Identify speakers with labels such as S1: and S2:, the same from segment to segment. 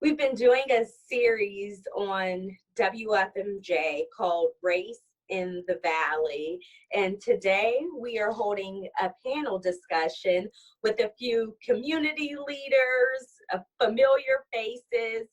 S1: We've been doing a series on WFMJ called Race in the Valley. And today we are holding a panel discussion with a few community leaders, familiar faces.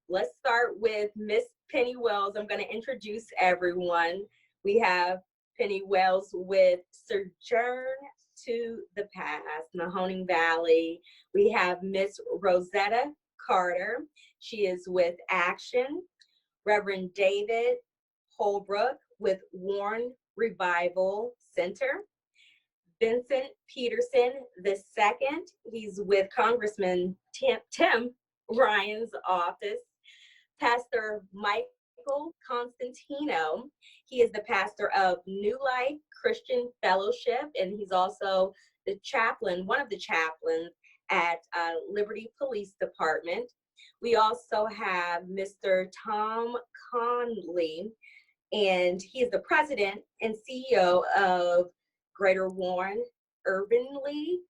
S1: Let's start with Miss Penny Wells. I'm going to introduce everyone. We have Penny Wells with Sojourn to the Past, Mahoning Valley. We have Miss Rosetta Carter. She is with Action. Reverend David Holbrook with Warren Revival Center. Vincent Peterson II. He's with Congressman Tim Ryan's office. Pastor Michael Constantino. He is the pastor of New Life Christian Fellowship, and he's also the chaplain, one of the chaplains at Liberty Police Department. We also have Mr. Tom Conley, and he is the president and CEO of Greater Warren Urban League.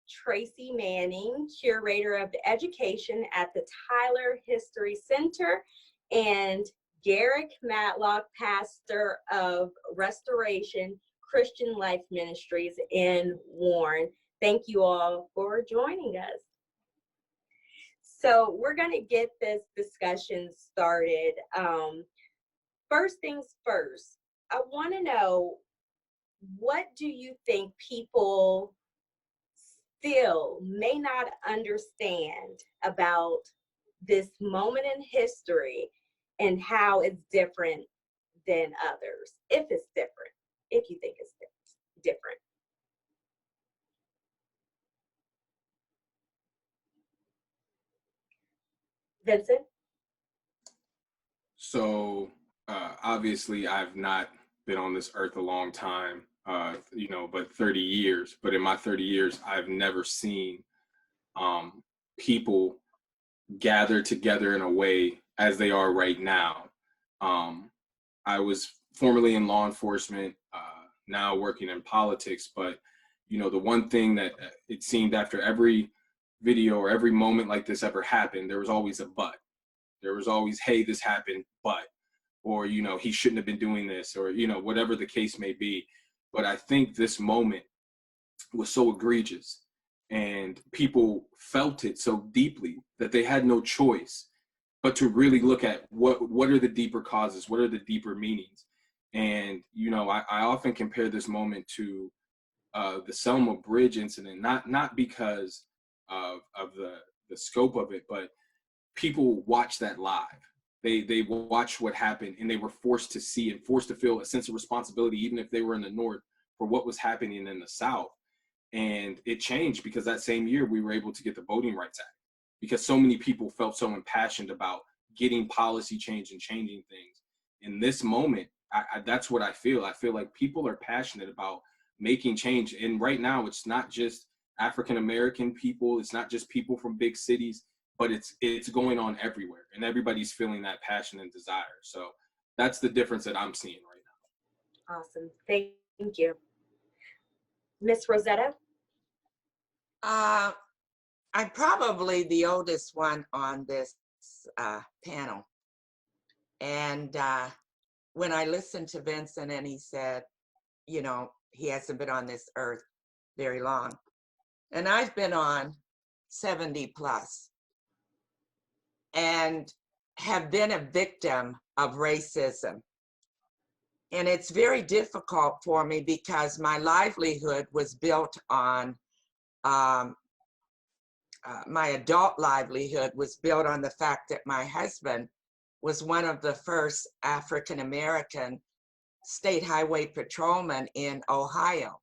S1: Tracy Manning, curator of education at the Tyler History Center, and Garrick Matlock, pastor of Restoration Christian Life Ministries in Warren. Thank you all for joining us. So we're going to get this discussion started. First things first, I want to know, what do you think people still may not understand about this moment in history and how it's different than others, if it's different, if you think it's different? Vincent?
S2: So obviously I've not been on this earth a long time, but 30 years. But in my 30 years, I've never seen people gather together in a way as they are right now. I was formerly in law enforcement, now working in politics, but the one thing that it seemed after every video or every moment like this ever happened, there was always a but. There was always, hey, this happened, but, or, he shouldn't have been doing this, or, whatever the case may be. But I think this moment was so egregious and people felt it so deeply that they had no choice but to really look at what are the deeper causes, what are the deeper meanings. And, I often compare this moment to the Selma Bridge incident, not because of the scope of it, but people watched that live. They watched what happened, and they were forced to see and forced to feel a sense of responsibility, even if they were in the North, for what was happening in the South. And it changed because that same year we were able to get the Voting Rights Act, because so many people felt so impassioned about getting policy change and changing things. In this moment, that's what I feel. I feel like people are passionate about making change. And right now, it's not just African-American people. It's not just people from big cities, but it's going on everywhere. And everybody's feeling that passion and desire. So that's the difference that I'm seeing right now.
S1: Awesome. Thank you. Miss Rosetta?
S3: I'm probably the oldest one on this panel. And when I listened to Vincent and he said, he hasn't been on this earth very long. And I've been on 70 plus and have been a victim of racism. And it's very difficult for me because my livelihood was built on my adult livelihood was built on the fact that my husband was one of the first African-American state highway patrolmen in Ohio.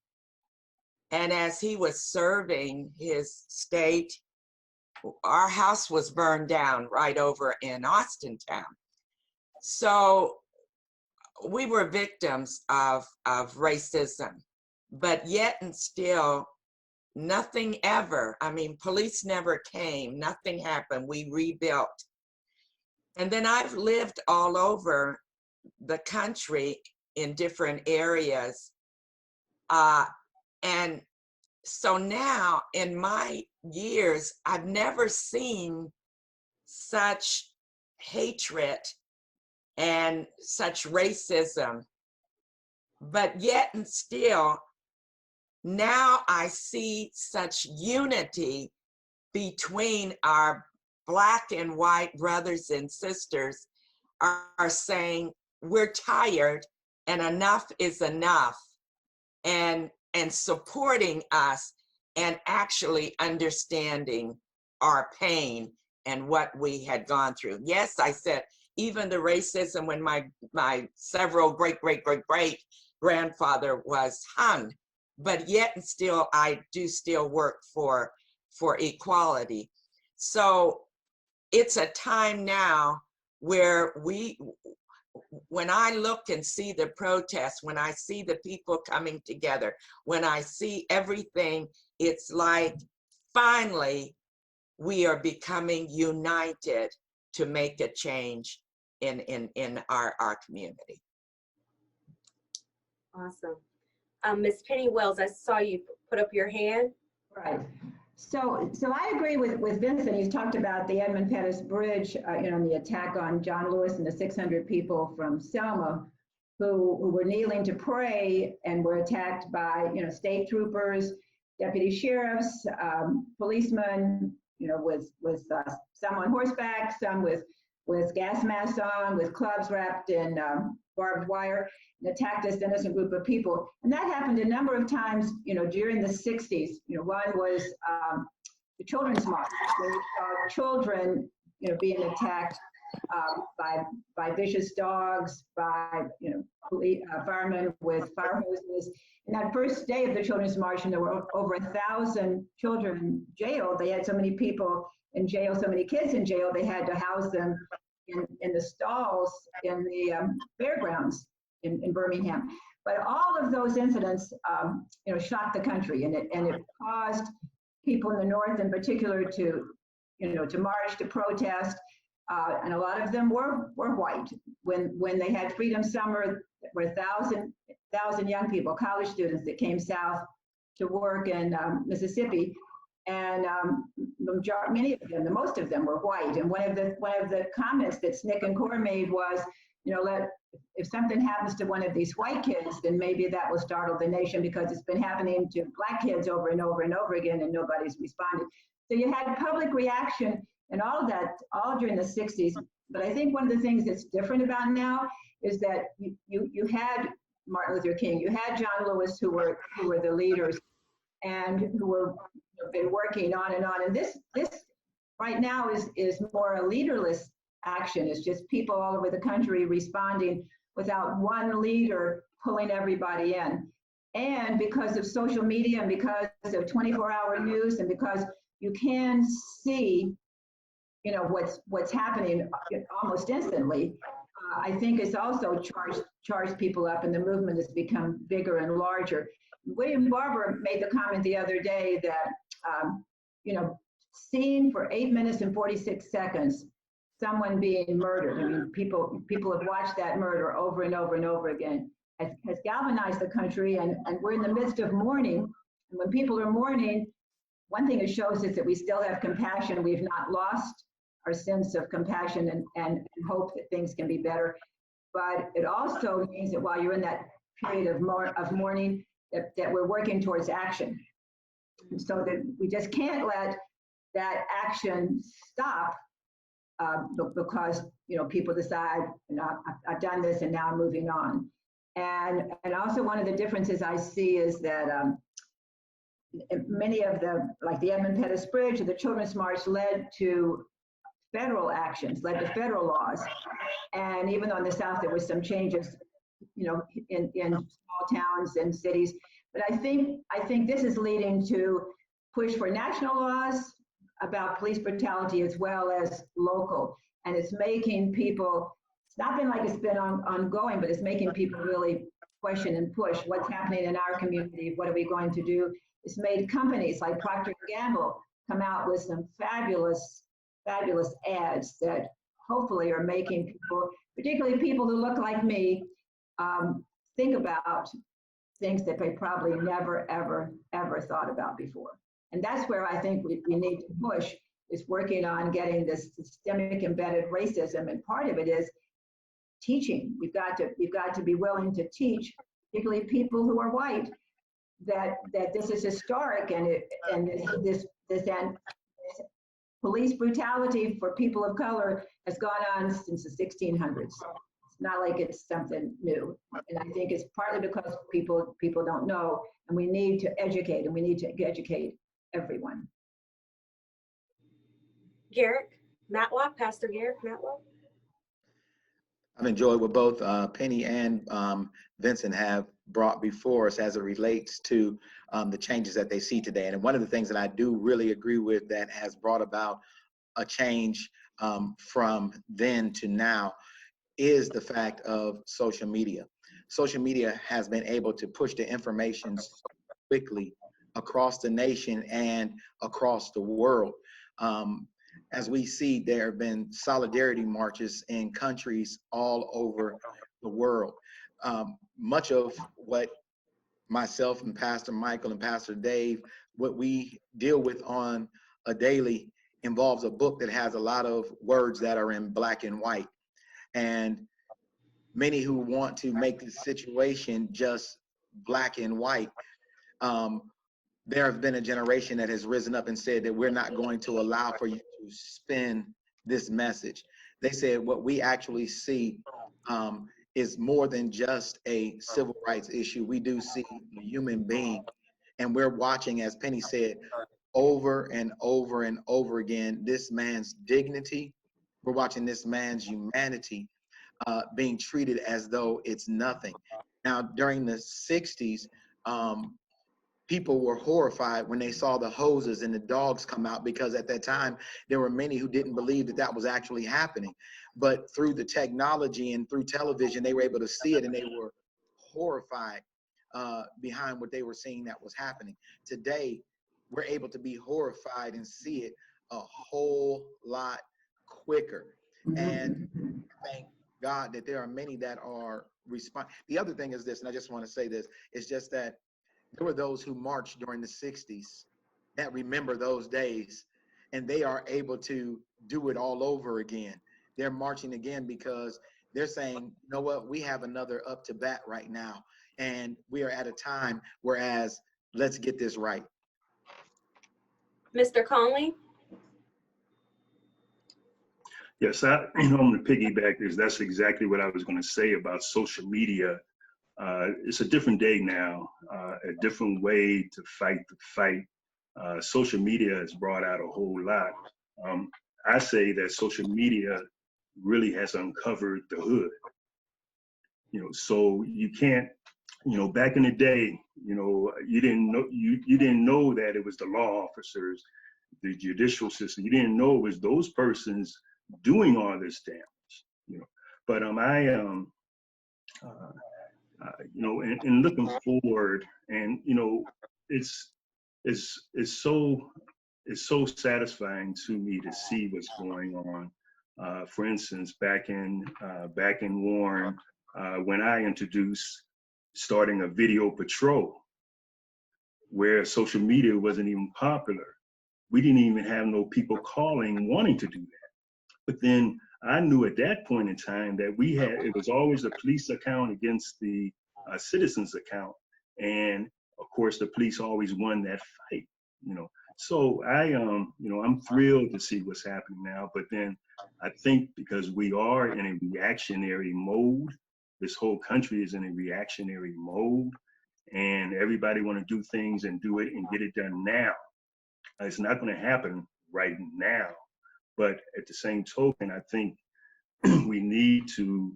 S3: And as he was serving his state, our house was burned down right over in Austintown. So we were victims of racism, but yet and still, nothing ever, police never came, nothing happened, we rebuilt. And then I've lived all over the country in different areas. And so now in my years, I've never seen such hatred and such racism. But yet and still, now I see such unity between our Black and white brothers and sisters are saying, we're tired and enough is enough, and supporting us and actually understanding our pain and what we had gone through. Yes, I said, even the racism when my several great grandfather was hung, but yet and still I do still work for equality. So it's a time now where when I look and see the protests, when I see the people coming together, when I see everything, it's like finally we are becoming united to make a change in our community.
S1: Awesome. Ms. Penny Wells, I saw you put up your hand.
S4: Right. So I agree with Vincent. He's talked about the Edmund Pettus Bridge, and the attack on John Lewis and the 600 people from Selma who were kneeling to pray and were attacked by, state troopers, deputy sheriffs, policemen, with some on horseback, some with gas masks on, with clubs wrapped in barbed wire, and attacked this innocent group of people. And that happened a number of times, during the 60s. One was the Children's March, where we saw children, being attacked by vicious dogs, by, police, firemen with fire hoses. And that first day of the Children's March, and there were over 1,000 children jailed. They had so many people in jail, so many kids in jail, they had to house them in the stalls in the fairgrounds in Birmingham. But all of those incidents, shocked the country, and it caused people in the North, in particular, to march, to protest, and a lot of them were white. When they had Freedom Summer, there were 1,000 young people, college students, that came south to work in Mississippi, and many of them, most of them, were white. And one of the comments that Snick and Core made was, if something happens to one of these white kids, then maybe that will startle the nation, because it's been happening to Black kids over and over and over again, and nobody's responded. So you had public reaction and all of that, all during the 60s. But I think one of the things that's different about now is that you had Martin Luther King, you had John Lewis, who were the leaders, and who were been working on. And this right now is more a leaderless action. It's just people all over the country responding without one leader pulling everybody in. And because of social media, and because of 24-hour news, and because you can see, what's happening almost instantly, I think it's also charged people up, and the movement has become bigger and larger. William Barber made the comment the other day that, seeing for 8 minutes and 46 seconds someone being murdered, I mean, people have watched that murder over and over and over again, has galvanized the country, and we're in the midst of mourning. And when people are mourning, one thing it shows is that we still have compassion. We've not lost our sense of compassion and hope that things can be better. But it also means that while you're in that period of mourning, that we're working towards action. And so that we just can't let that action stop because people decide, I've done this and now I'm moving on. And also one of the differences I see is that many of like the Edmund Pettus Bridge or the Children's March led to federal actions, led to federal laws. And even though in the South there were some changes, in small towns and cities, but I think this is leading to push for national laws about police brutality as well as local. And it's making people, it's not been like it's been ongoing, but it's making people really question and push what's happening in our community. What are we going to do? It's made companies like Procter & Gamble come out with some fabulous ads that hopefully are making people, particularly people who look like me, think about things that they probably never, ever, ever thought about before. And that's where I think we need to push, is working on getting this systemic embedded racism, and part of it is teaching. You've got to be willing to teach, particularly people who are white, that this is historic, and this police brutality for people of color has gone on since the 1600s. It's not like it's something new. And I think it's partly because people don't know, and we need to educate, and we need to educate everyone.
S1: Garrick Matlock, Pastor Garrick Matlock.
S5: I've enjoyed what both Penny and Vincent have brought before us as it relates to the changes that they see today. And one of the things that I do really agree with that has brought about a change from then to now is the fact of social media. Social media has been able to push the information so quickly across the nation and across the world. As we see, there have been solidarity marches in countries all over the world. Much of what myself and Pastor Michael and Pastor Dave, what we deal with on a daily involves a book that has a lot of words that are in black and white. And many who want to make the situation just black and white, there have been a generation that has risen up and said that we're not going to allow for you to spin this message. They said what we actually see is more than just a civil rights issue. We do see a human being, and we're watching, as Penny said, over and over and over again, this man's dignity. We're watching this man's humanity being treated as though it's nothing. Now, during the 60s, people were horrified when they saw the hoses and the dogs come out, because at that time, there were many who didn't believe that that was actually happening. But through the technology and through television, they were able to see it, and they were horrified behind what they were seeing that was happening. Today, we're able to be horrified and see it a whole lot quicker. And thank God that there are many that are responding. The other thing is this, and I just want to say this, it's just that there were those who marched during the 60s that remember those days, and they are able to do it all over again. They're marching again because they're saying, you know what, we have another up to bat right now, and we are at a time whereas let's get this right.
S1: Mr. Conley?
S6: Yes, I'm going to piggyback this. That's exactly what I was going to say about social media. It's a different day now, a different way to fight the fight. Social media has brought out a whole lot. I say that social media really has uncovered the hood. So you can't, back in the day, you didn't know that it was the law officers, the judicial system. You didn't know it was those persons doing all this damage. But and looking forward, and it's so satisfying to me to see what's going on. For instance, back in Warren, when I introduced starting a video patrol, where social media wasn't even popular, we didn't even have no people calling wanting to do that. But then I knew at that point in time that it was always a police account against the citizens account. And of course, the police always won that fight, So I'm thrilled to see what's happening now. But then I think because we are in a reactionary mode, this whole country is in a reactionary mode, and everybody want to do things and do it and get it done now. It's not going to happen right now. But at the same token, I think we need to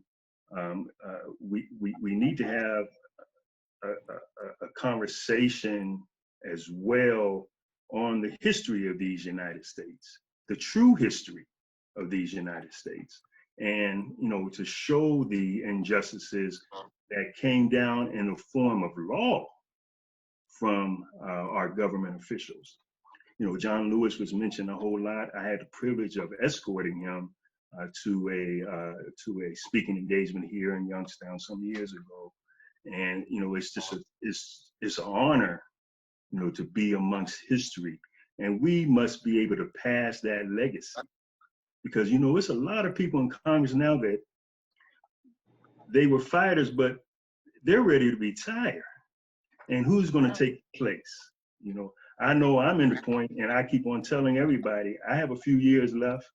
S6: we need to have a conversation as well on the history of these United States, the true history of these United States, and to show the injustices that came down in the form of law from our government officials. John Lewis was mentioned a whole lot. I had the privilege of escorting him to a speaking engagement here in Youngstown some years ago, and it's just it's an honor, to be amongst history. And we must be able to pass that legacy. Because, you know, it's a lot of people in Congress now that they were fighters, but they're ready to retire. And who's going to take place? You know I'm in the point, and I keep on telling everybody, I have a few years left,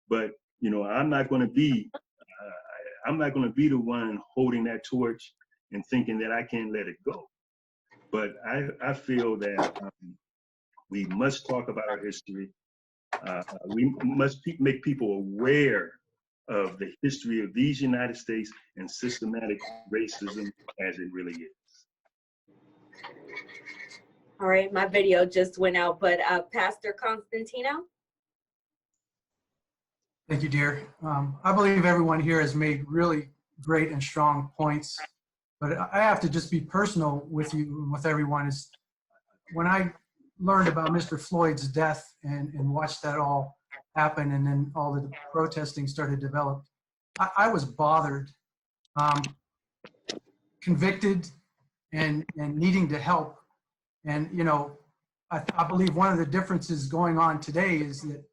S6: but, you know, I'm not going to be the one holding that torch and thinking that I can't let it go. But I feel that we must talk about our history. We must make people aware of the history of these United States and systematic racism as it really is.
S1: All right, my video just went out, but Pastor Constantino?
S7: Thank you, dear. I believe everyone here has made really great and strong points, but I have to just be personal with you and with everyone. Is when I learned about Mr. Floyd's death and watched that all happen, and then all the protesting started to develop, I was bothered, convicted, and needing to help. And, you know, I believe one of the differences going on today is that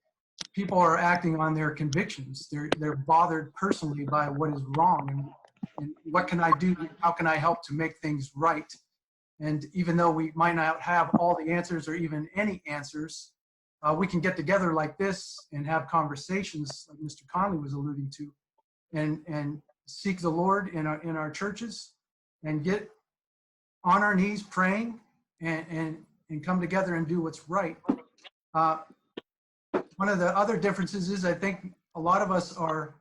S7: people are acting on their convictions. They're bothered personally by what is wrong, and what can I do? How can I help to make things right? And even though we might not have all the answers or even any answers, we can get together like this and have conversations, like Mr. Conley was alluding to, and seek the Lord in our churches, and get on our knees praying, and come together and do what's right. One of the other differences is I think a lot of us are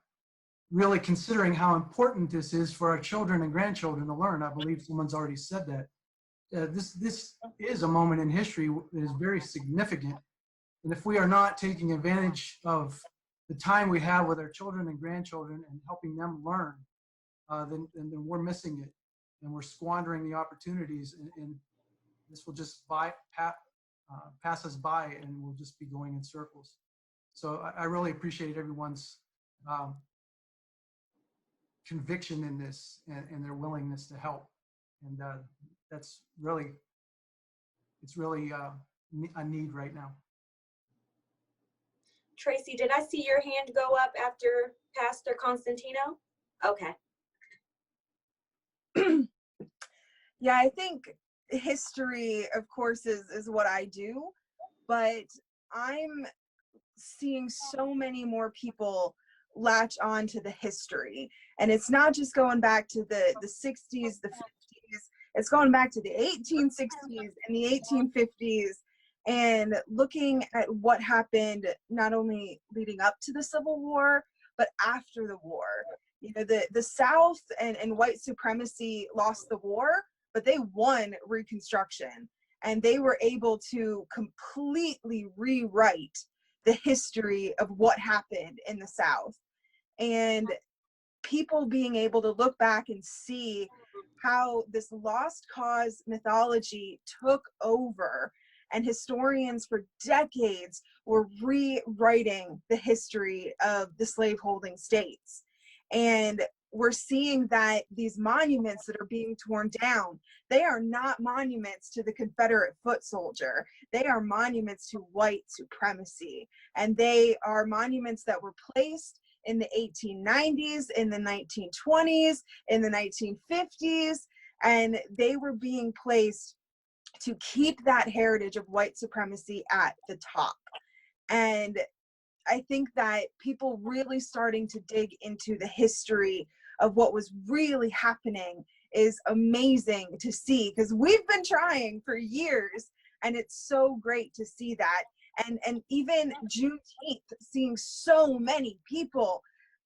S7: really considering how important this is for our children and grandchildren to learn. I believe someone's already said that. This is a moment in history that is very significant. And if we are not taking advantage of the time we have with our children and grandchildren and helping them learn, then we're missing it. And we're squandering the opportunities, and this will just pass us by, and we'll just be going in circles. So I really appreciate everyone's conviction in this, and their willingness to help. And that's really, it's really a need right now.
S1: Tracy, did I see your hand go up after Pastor Constantino? Okay.
S8: Yeah, I think history, of course, is what I do, but I'm seeing so many more people latch on to the history. And it's not just going back to the 60s, the 50s, it's going back to the 1860s and the 1850s, and looking at what happened not only leading up to the Civil War, but after the war. You know, the South and white supremacy lost the war, but they won Reconstruction, and they were able to completely rewrite the history of what happened in the South. And people being able to look back and see how this lost cause mythology took over, and historians for decades were rewriting the history of the slaveholding states. And we're seeing that these monuments that are being torn down, they are not monuments to the Confederate foot soldier. They are monuments to white supremacy. And they are monuments that were placed in the 1890s, in the 1920s, in the 1950s, and they were being placed to keep that heritage of white supremacy at the top. And I think that people really starting to dig into the history of what was really happening is amazing to see, because we've been trying for years, and it's so great to see that. And even Juneteenth, seeing so many people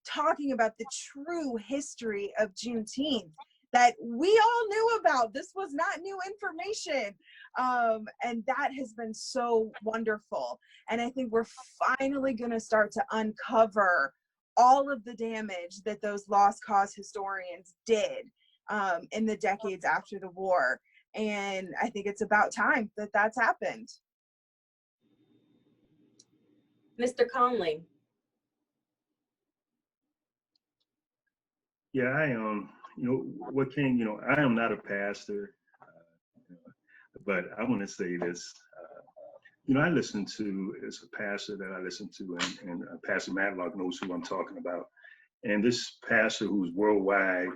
S8: talking about the true history of Juneteenth that we all knew about. This was not new information. And that has been so wonderful. And I think we're finally going to start to uncover all of the damage that those lost cause historians did in the decades after the war. And I think it's about time that that's happened.
S1: Mr. Conley.
S6: Yeah, I am not a pastor, but I want to say this. I listen to, it's a pastor that I listen to, and Pastor Matlock knows who I'm talking about. And this pastor who's worldwide,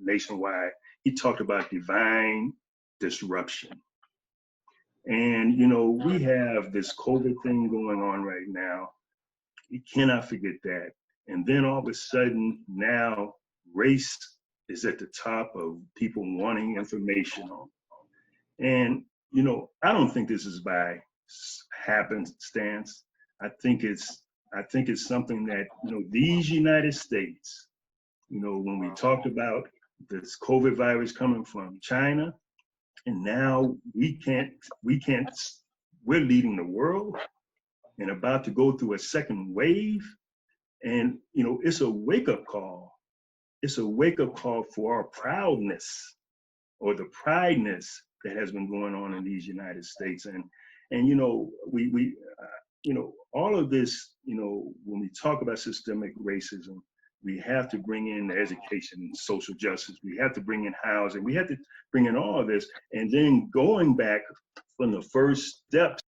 S6: nationwide, he talked about divine disruption. And, we have this COVID thing going on right now. You cannot forget that. And then all of a sudden, now race is at the top of people wanting information on. And, I don't think this is by happenstance. I think it's something that, these United States, when we talked about this COVID virus coming from China, and now we're leading the world and about to go through a second wave. And, it's a wake-up call. It's a wake-up call for our proudness, or the prideness that has been going on in these United States. And we all of this, when we talk about systemic racism, we have to bring in education and social justice. We have to bring in housing. We have to bring in all of this. And then going back from the first steps